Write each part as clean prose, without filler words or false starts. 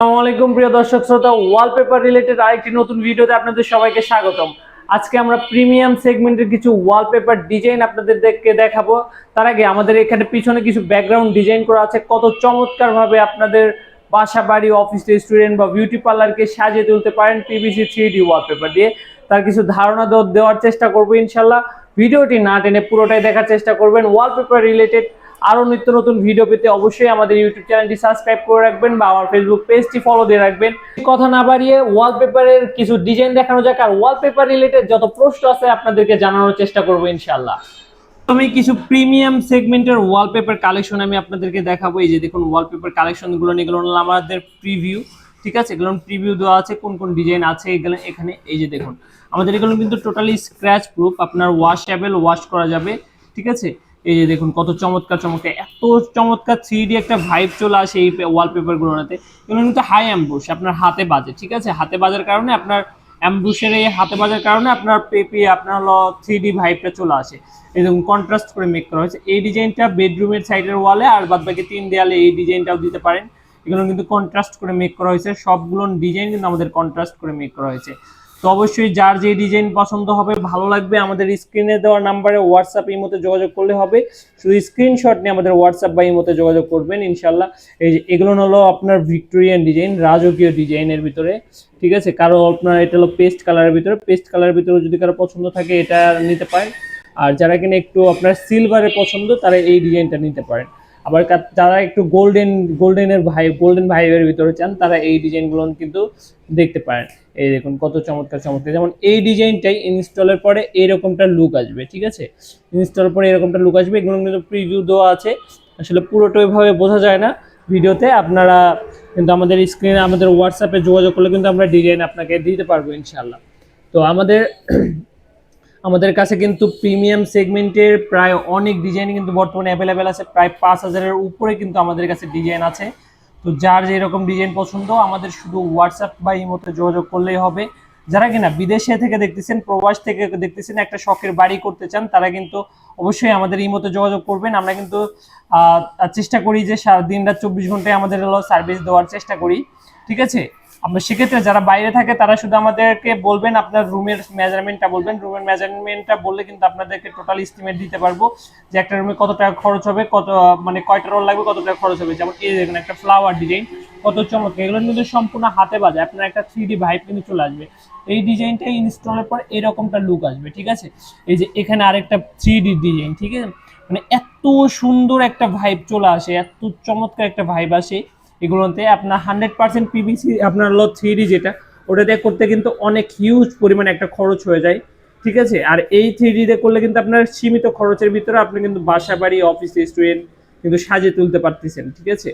আসসালামু আলাইকুম প্রিয় দর্শক শ্রোতা, ওয়ালপেপার রিলেটেড আরেকটি নতুন ভিডিওতে আপনাদের সবাইকে স্বাগতম। আজকে আমরা প্রিমিয়াম সেগমেন্টের কিছু ওয়ালপেপার ডিজাইন আপনাদেরকে দেখাবো। তার আগে আমাদের এখানে পিছনে কিছু ব্যাকগ্রাউন্ড ডিজাইন করা আছে, কত চমৎকার ভাবে আপনাদের বাসা বাড়ি অফিস রেস্টুরেন্ট বা বিউটি পার্লারকে সাজিয়ে তুলতে পারেন পিভিসি 3D ওয়ালপেপার দিয়ে। তার কিছু ধারণা দেওয়ার চেষ্টা করবো ইনশাল্লাহ। ভিডিওটি না টেনে পুরোটাই দেখার চেষ্টা করবেন। ওয়ালপেপার রিলেটেড আরো নিত্য নতুন ভিডিও পেতে অবশ্যই আমাদের ইউটিউব চ্যানেলটি সাবস্ক্রাইব করে রাখবেন বা আমার ফেসবুক পেজটি ফলো দিয়ে রাখবেন। কথা না বাড়িয়ে ওয়ালপেপারের কিছু ডিজাইন দেখানো যাক, আর ওয়ালপেপার রিলেটেড যত প্রশ্ন আছে আপনাদেরকে জানানোর চেষ্টা করবো ইনশাআল্লাহ। আমি কিছু প্রিমিয়াম সেগমেন্টের ওয়ালপেপার কালেকশন আমি আপনাদেরকে দেখাবো। এই যে দেখুন ওয়ালপেপার কালেকশনগুলো, এগুলো হলো আমাদের প্রিভিউ। ঠিক আছে, এগুলো প্রিভিউ দেওয়া আছে, কোন কোন ডিজাইন আছে এগুলো এখানে। এই যে দেখুন আমাদের এগুলো কিন্তু টোটালি স্ক্র্যাচ প্রুফ, আপনার ওয়াশেবল, ওয়াশ করা যাবে। ঠিক আছে, এই যে দেখুন কত চমৎকার চমৎকার, এত চমৎকার 3D একটা ভাইব চলে আসে এই ওয়ালপেপারগুলোতে। এগুলো কিন্তু হাই অ্যাম্বুশ, আপনার হাতে বাজে। ঠিক আছে, হাতে বাজার কারণে আপনার অ্যাম্বুশের এই হাতে বাজার কারণে আপনার পেপি আপনার হলো 3D ভাইবটা চলে আসে। এরকম কন্ট্রাস্ট করে মেক করা হয়েছে। এই ডিজাইনটা বেডরুমের সাইডের ওয়ালে আর বাদ বাকি 3 দেয়ালে এই ডিজাইনটাও দিতে পারেন। এগুলো কিন্তু কন্ট্রাস্ট করে মেক করা হয়েছে, সবগুলো ডিজাইন কিন্তু আমাদের কন্ট্রাস্ট করে মেক করা হয়েছে। তো অবশ্যই যার যে ডিজাইন পছন্দ হবে, ভালো লাগবে, আমাদের স্ক্রিনে দেওয়া নাম্বারে হোয়াটসঅ্যাপ ইমোতে যোগাযোগ করলে হবে। শুধু স্ক্রিনশট নিয়ে আমাদের হোয়াটসঅ্যাপ বা ইমোতে যোগাযোগ করবেন ইনশাল্লাহ। এই যে এগুলো হলো আপনার ভিক্টোরিয়ান ডিজাইন, রাজকীয় ডিজাইনের ভিতরে। ঠিক আছে, কারো আপনার এটা হলো পেস্ট কালারের ভিতরে, পেস্ট কালারের ভিতরে যদি কারো পছন্দ থাকে এটা নিতে পারেন। আর যারা কিনা একটু আপনার সিলভারের পছন্দ তারা এই ডিজাইনটা নিতে পারেন। আবার যারা একটু গোল্ডেন ভাইবের ভিতরে চান তারা এই ডিজাইনগুলো কিন্তু দেখতে পারেন। এই দেখুন কত চমৎকার চমৎকার, যেমন এই ডিজাইনটাই ইনস্টলের পরে এইরকমটা লুক আসবে। ঠিক আছে, ইনস্টলের পরে এরকমটা লুক আসবে। এগুলো কিন্তু প্রিভিউ দেওয়া আছে, আসলে পুরোটা ওইভাবে বোঝা যায় না ভিডিওতে। আপনারা কিন্তু আমাদের স্ক্রিনে আমাদের হোয়াটসঅ্যাপে যোগাযোগ করলে কিন্তু আমরা ডিজাইন আপনাকে দিতে পারবো ইনশাল্লাহ। তো আমাদের কাছে কিন্তু প্রিমিয়াম সেগমেন্টের প্রায় অনেক ডিজাইন কিন্তু বর্তমানে অ্যাভেলেবেল আছে, প্রায় 5,000-এর উপরে কিন্তু আমাদের কাছে ডিজাইন আছে। তো যার যেরকম ডিজাইন পছন্দ আমাদের শুধু হোয়াটসঅ্যাপ বা ইমোতে যোগাযোগ করলেই হবে। যারা কিনা বিদেশে থেকে দেখতেছেন, প্রবাস থেকে দেখতেছেন, একটা শখের বাড়ি করতে চান, তারা কিন্তু অবশ্যই আমাদের ইমোতে যোগাযোগ করবেন। আমরা কিন্তু চেষ্টা করি যে দিন রাত 24 ঘন্টায় আমাদের হলো সার্ভিস দেওয়ার চেষ্টা করি। ঠিক আছে, আপনার সেক্ষেত্রে যারা বাইরে থাকে তারা শুধু আমাদেরকে বলবেন, আপনার রুমের মেজারমেন্টটা বলবেন। রুমের মেজারমেন্টটা বললে কিন্তু আপনাদেরকে টোটাল এস্টিমেট দিতে পারবো যে একটা রুমে কত টাকা খরচ হবে, কত মানে কয়টা রোল লাগবে, কত টাকা খরচ হবে। যেমন এই দেখুন একটা ফ্লাওয়ার ডিজাইন, কত চমৎকার, এগুলো কিন্তু সম্পূর্ণ হাতে বাজে, আপনার একটা 3D ভাইব কিন্তু চলে আসবে। এই ডিজাইনটা ইনস্টলের পর এরকমটা লুক আসবে। ঠিক আছে, এই যে এখানে আরেকটা 3D ডিজাইন। ঠিক আছে, মানে এত সুন্দর একটা ভাইব চলে আসে, এত চমৎকার একটা ভাইব আসে এগুলোতে। আপনার 100% পিভিসি আপনার হলো 3D যেটা, ওটাতে করতে কিন্তু অনেক হিউজ পরিমাণে একটা খরচ হয়ে যায়। ঠিক আছে, আর এই 3D করলে কিন্তু আপনার সীমিত খরচের ভিতরে আপনি কিন্তু বাসা বাড়ি অফিস রেস্টুরেন্ট কিন্তু সাজিয়ে তুলতে পারতেছেন। ঠিক আছে,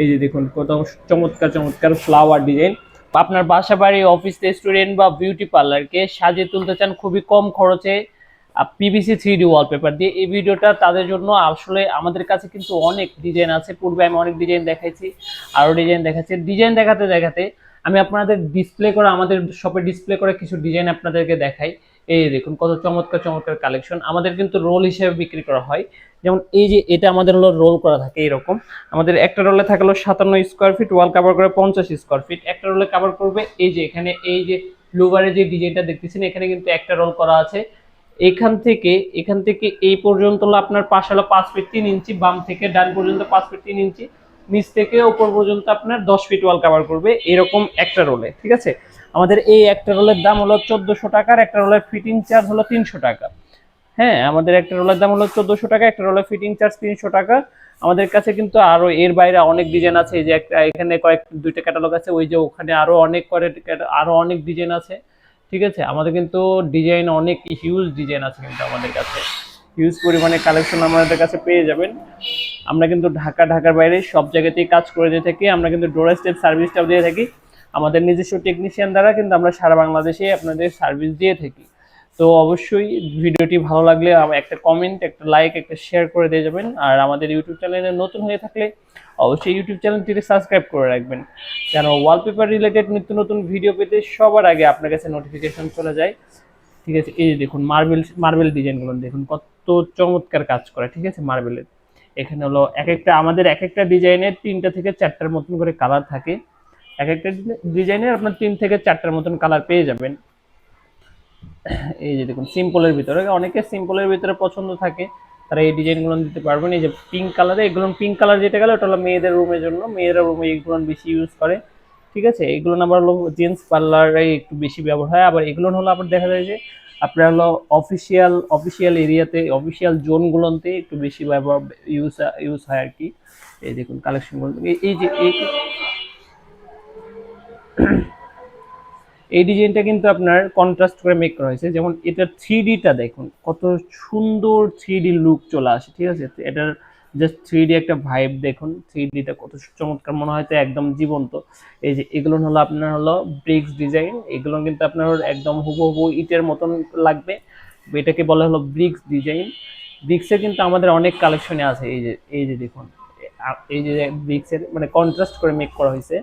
এই যে দেখুন কত চমৎকার চমৎকার ফ্লাওয়ার ডিজাইন। আপনার বাসা বাড়ি অফিস রেস্টুরেন্ট বা বিউটি পার্লারকে সাজিয়ে তুলতে চান খুবই কম খরচে পিভিসি 3D ওয়ালপেপার দিয়ে, এই ভিডিওটা তাদের জন্য। আসলে আমাদের কাছে কিন্তু অনেক ডিজাইন আছে, পূর্বে আমি অনেক ডিজাইন দেখাইছি, আরো ডিজাইন দেখাচ্ছি। ডিজাইন দেখাতে দেখাতে আমি আপনাদের ডিসপ্লে করা, আমাদের শপে ডিসপ্লে করা কিছু ডিজাইন আপনাদেরকে দেখাই। এই দেখুন কত চমৎকার চমৎকার কালেকশন। আমাদের কিন্তু রোল হিসেবে বিক্রি করা হয়। যেমন এই যে এটা আমাদের হলো রোল করা থাকে এরকম। আমাদের একটা রোলে থাকলো 57 স্কোয়ার ফিট, ওয়াল কাভার করে 50 স্কোয়ার ফিট। একটা রোলে কাভার করবে এই যে এখানে এই যে লুভারের যে ডিজাইনটা দেখতেছেন, এখানে কিন্তু একটা রোল করা আছে। এখান থেকে এই পর্যন্ত হলো আপনার পাশ হলো 5 ফিট 3 ইঞ্চি, বাম থেকে ডান পর্যন্ত 5 ফিট 3 ইঞ্চি, নিচ থেকে উপর পর্যন্ত আপনার 10 ফিট ওয়াল কভার করবে এরকম একটা রোলে। ঠিক আছে, আমাদের এই একটা রোলের দাম হলো 1400 টাকার, একটা রোলের ফিটিং চার্জ হলো 300 টাকা। হ্যাঁ, আমাদের একটা রোলের দাম হলো 1400 টাকা, একটা রোলের ফিটিং চার্জ 300 টাকা। আমাদের কাছে কিন্তু আরো এর বাইরে অনেক ডিজাইন আছে। এই যে একটা এখানে দুইটা ক্যাটালগ আছে, ওই যে ওখানে আরো অনেক ডিজাইন আছে। ঠিক আছে, আমাদের কিন্তু ডিজাইন অনেক হিউজ ডিজাইন আছে কিন্তু আমাদের কাছে, হিউজ পরিমাণে কালেকশন আমাদের কাছে পেয়ে যাবেন। আমরা কিন্তু ঢাকার বাইরে সব জায়গাতেই কাজ করে দিয়ে থাকি। আমরা কিন্তু ডোর স্টেপ সার্ভিসটাও দিয়ে থাকি আমাদের নিজস্ব টেকনিশিয়ান দ্বারা, কিন্তু আমরা সারা বাংলাদেশে আপনাদের সার্ভিস দিয়ে থাকি। তো অবশ্যই ভিডিওটি ভালো লাগলে একটা কমেন্ট, একটা লাইক, একটা শেয়ার করে দিয়ে যাবেন। আর আমাদের ইউটিউব চ্যানেলে নতুন হয়ে থাকলে অবশ্যই ইউটিউব চ্যানেলটিকে সাবস্ক্রাইব করে রাখবেন, যেন ওয়ালপেপার রিলেটেড নিত্য নতুন ভিডিও পেতে সবার আগে আপনার কাছে নোটিফিকেশন চলে যায়। ঠিক আছে, এই যে দেখুন মার্বেল ডিজাইনগুলো দেখুন কত চমৎকার কাজ করে। ঠিক আছে, মার্বেলের এখানে হলো আমাদের এক একটা ডিজাইনের 3টা থেকে 4টার মতন করে কালার থাকে। এক একটা ডিজাইনের আপনার 3 থেকে 4টার মতন কালার পেয়ে যাবেন। এই যে দেখুন সিম্পলের ভিতরে, অনেকে সিম্পলের ভিতরে পছন্দ থাকে, তারা এই ডিজাইনগুলো দিতে পারবেন। এই যে পিঙ্ক কালারে, এগুলো পিঙ্ক কালার যেটা গেল ওটা হলো মেয়েদের রুমের জন্য, মেয়েরা রুমে এইগুলো বেশি ইউজ করে, ঠিক আছে। এগুলো আবার হলো জেন্টস পার্লারে একটু বেশি ব্যবহার হয়। আবার এগুলো হলো আবার দেখা যায় যে আপনার হলো অফিসিয়াল এরিয়াতে, অফিসিয়াল জোনগুলোতে একটু বেশি ব্যবহার ইউজ হয় আর কি। এই দেখুন কালেকশনগুলো, এই যে এই ডিজাইনটা কিন্তু আপনার কন্ট্রাস্ট করে মেক করা হয়েছে। যেমন এটার 3Dটা দেখুন কত সুন্দর 3D লুক চলে আসে, ঠিক আছে। এটার জাস্ট 3D একটা ভাইব দেখুন, 3Dটা কত চমৎকার মনে হয়, তো একদম জীবন্ত। এই যে এগুলো হলো আপনার হলো ব্রিক্স ডিজাইন, এগুলো কিন্তু আপনার একদম হুবহু ইটের মতন লাগবে, এটাকে বলা হলো ব্রিক্স ডিজাইন। ব্রিক্সের কিন্তু আমাদের অনেক কালেকশনে আছে। এই যে দেখুন, এই যে ব্রিক্সের মানে কন্ট্রাস্ট করে মেক করা হয়েছে,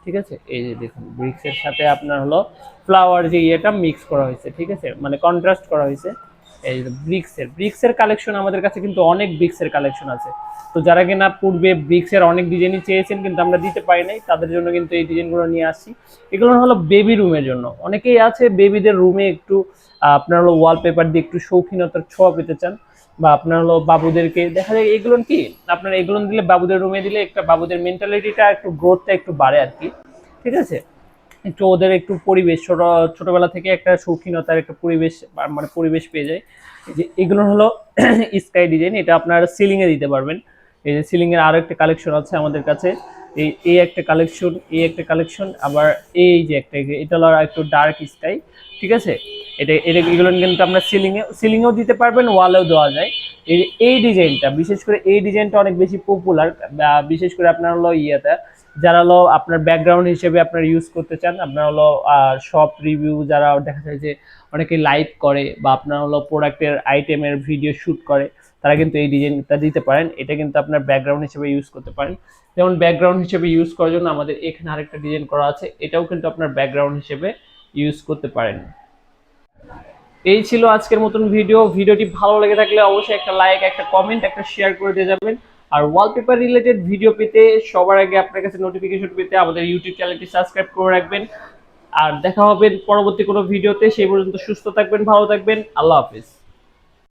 ঠিক আছে। এই যে দেখুন ব্রিক্সের সাথে আপনার হলো ফ্লাওয়ার যে ইয়েটা মিক্স করা হয়েছে, ঠিক আছে, মানে কন্ট্রাস্ট করা হয়েছে। এই যে ব্রিক্সের কালেকশন আমাদের কাছে কিন্তু অনেক ব্রিক্সের কালেকশন আছে। তো যারা কিনা পূর্বে ব্রিক্সের অনেক ডিজাইনই চেয়েছেন কিন্তু আমরা দিতে পারি নাই, তাদের জন্য কিন্তু এই ডিজাইনগুলো নিয়ে আসছি। এগুলো হলো বেবি রুমের জন্য, অনেকেই আছে বেবিদের রুমে একটু আপনার হলো ওয়ালপেপার দিয়ে একটু শৌখিনতার ছোঁয়া পেতে চান, বা আপনার হলো বাবুদেরকে দেখা যায় এগুলো কি আপনার এগুলো দিলে বাবুদের রুমে দিলে একটা বাবুদের মেন্টালিটিটা একটু গ্রোথটা একটু বাড়ে আর কি, ঠিক আছে। একটু ওদের একটু পরিবেশ ছোটবেলা থেকে একটা শৌখিনতার একটা পরিবেশ মানে পরিবেশ পেয়ে যায়। যে এগুলো হলো স্কাই ডিজাইন, এটা আপনার সিলিং এ দিতে পারবেন। এই যে সিলিং এর আরো একটা কালেকশন আছে আমাদের কাছে, এই একটা কালেকশন, এই একটা কালেকশন, আবার এই যে একটা, এটা হলো একটু ডার্ক স্কাই, ঠিক আছে। এগুলো কিন্তু আপনার সিলিংয়েও দিতে পারবেন, ওয়ালেও দেওয়া যায়। এই ডিজাইনটা বিশেষ করে এই ডিজাইনটা অনেক বেশি পপুলার, বিশেষ করে আপনার হলো ইয়েটা যারা হলো আপনার ব্যাকগ্রাউন্ড হিসেবে আপনার ইউজ করতে চান, আপনার হলো শপ রিভিউ যারা দেখা যায় যে অনেকে লাইভ করে বা আপনার হলো প্রোডাক্টের আইটেমের ভিডিও শ্যুট করে, তারা কিন্তু এই ডিজাইনটা দিতে পারেন। এটা কিন্তু আপনার ব্যাকগ্রাউন্ড হিসেবে ইউজ করতে পারেন। যেমন ব্যাকগ্রাউন্ড হিসেবে ইউজ করার জন্য আমাদের এখানে আরেকটা ডিজাইন করা আছে, এটাও কিন্তু আপনার ব্যাকগ্রাউন্ড হিসেবে ইউজ করতে পারেন। এই ছিল আজকের মতন ভিডিওটি ভালো লেগে থাকলে অবশ্যই একটা লাইক, একটা কমেন্ট, একটা শেয়ার করে দিয়ে যাবেন। আর ওয়ালপেপার রিলেটেড ভিডিও পেতে সবার আগে আপনার কাছে নোটিফিকেশন পেতে আমাদের ইউটিউব চ্যানেলটি সাবস্ক্রাইব করে রাখবেন। আর দেখা হবে পরবর্তী কোনো ভিডিওতে, সেই পর্যন্ত সুস্থ থাকবেন, ভালো থাকবেন, আল্লাহ হাফেজ।